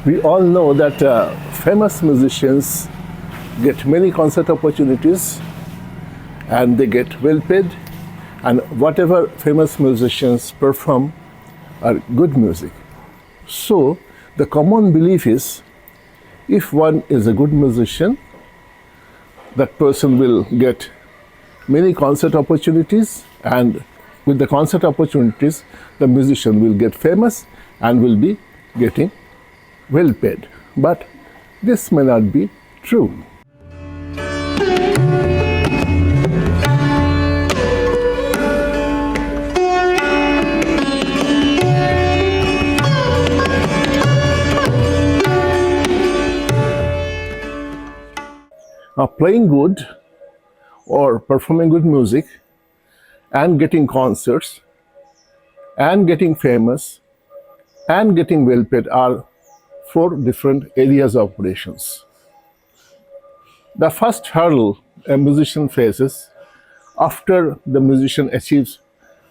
We all know that famous musicians get many concert opportunities and they get well paid, and whatever famous musicians perform are good music. So the common belief is if one is a good musician, that person will get many concert opportunities, and with the concert opportunities, the musician will get famous and will be getting well paid. But this may not be true. Now, playing good or performing good music and getting concerts and getting famous and getting well paid are four different areas of operations. The first hurdle a musician faces after the musician achieves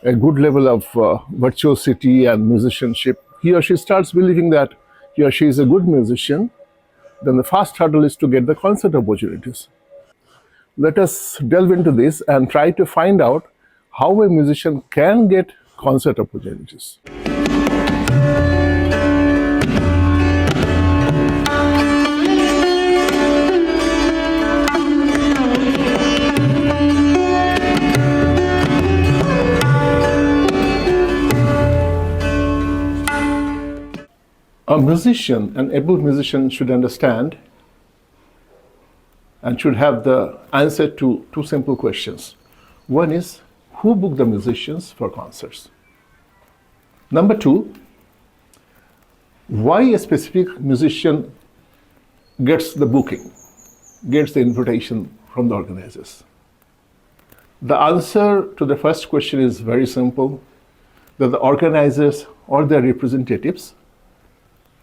a good level of virtuosity and musicianship, he or she starts believing that he or she is a good musician. Then the first hurdle is to get the concert opportunities. Let us delve into this and try to find out how a musician can get concert opportunities. A musician, an able musician, should understand and should have the answer to two simple questions. One is, who book the musicians for concerts? Number two, why a specific musician gets the booking, gets the invitation from the organizers? The answer to the first question is very simple, that the organizers or their representatives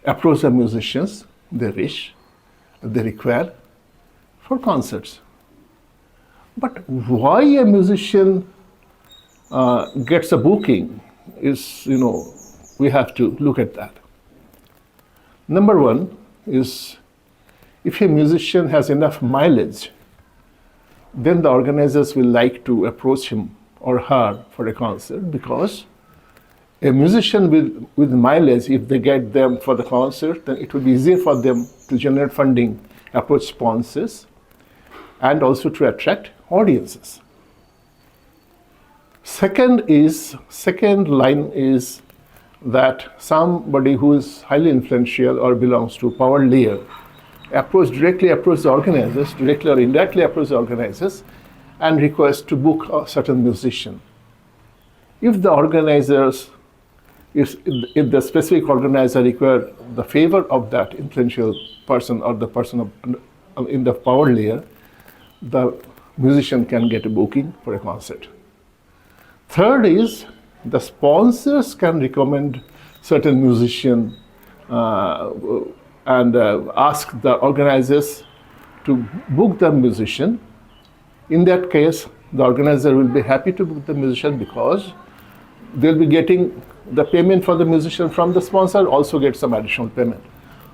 approach the musicians they wish, they require for concerts. But why a musician gets a booking is, we have to look at that. Number one is, if a musician has enough mileage, then the organizers will like to approach him or her for a concert, because a musician with mileage, if they get them for the concert, then it will be easier for them to generate funding, approach sponsors, and also to attract audiences. Second line is that somebody who is highly influential or belongs to power layer directly approach the organizers, directly or indirectly approach the organizers and request to book a certain musician. If the organizers if the specific organizer requires the favor of that influential person or the person in the power layer, the musician can get a booking for a concert. Third is, the sponsors can recommend certain musician and ask the organizers to book the musician. In that case, the organizer will be happy to book the musician because they'll be getting the payment for the musician from the sponsor, also get some additional payment.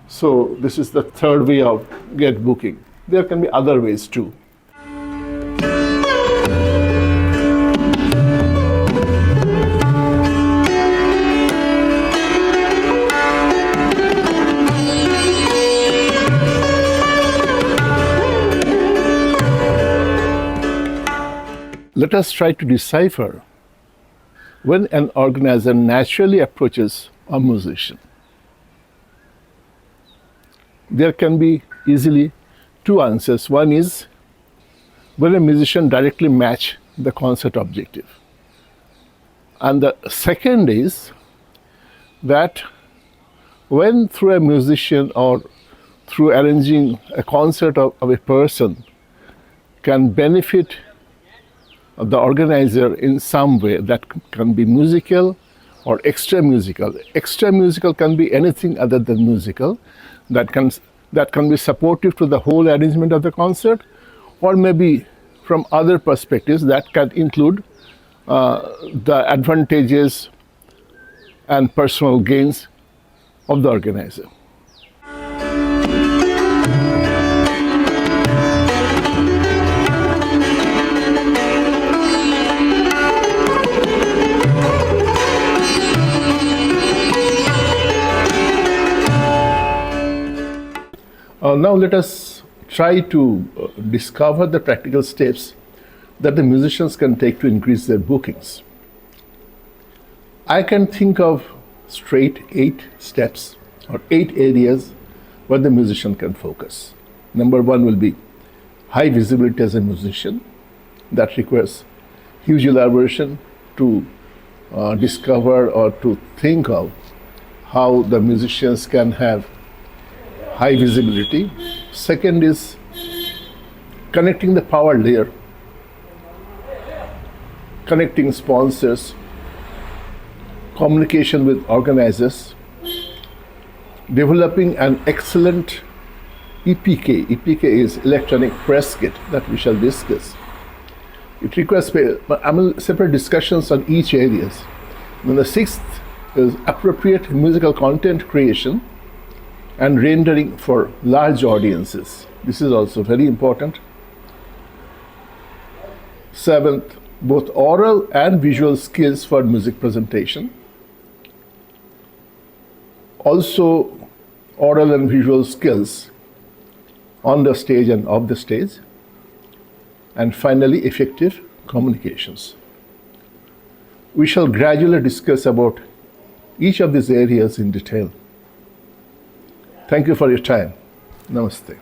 So this is the third way of get booking. There can be other ways too. Let us try to decipher when an organizer naturally approaches a musician. There can be easily two answers. One is when a musician directly match the concert objective. And the second is that when through a musician or through arranging a concert of a person can benefit the organizer in some way, that can be musical or extra musical. Extra musical can be anything other than musical, that can be supportive to the whole arrangement of the concert, or maybe from other perspectives that can include the advantages and personal gains of the organizer. Now let us try to discover the practical steps that the musicians can take to increase their bookings. I can think of straight 8 steps or 8 areas where the musician can focus. Number 1 will be high visibility as a musician. That requires huge elaboration to discover or to think of how the musicians can have high visibility. Second is connecting the power layer, connecting sponsors, communication with organizers, developing an excellent EPK. EPK is electronic press kit that we shall discuss. It requires separate discussions on each areas. Then the 6th is appropriate musical content creation and rendering for large audiences. This is also very important. 7th, both oral and visual skills for music presentation. Also, oral and visual skills on the stage and off the stage. And finally, effective communications. We shall gradually discuss about each of these areas in detail. Thank you for your time. Namaste.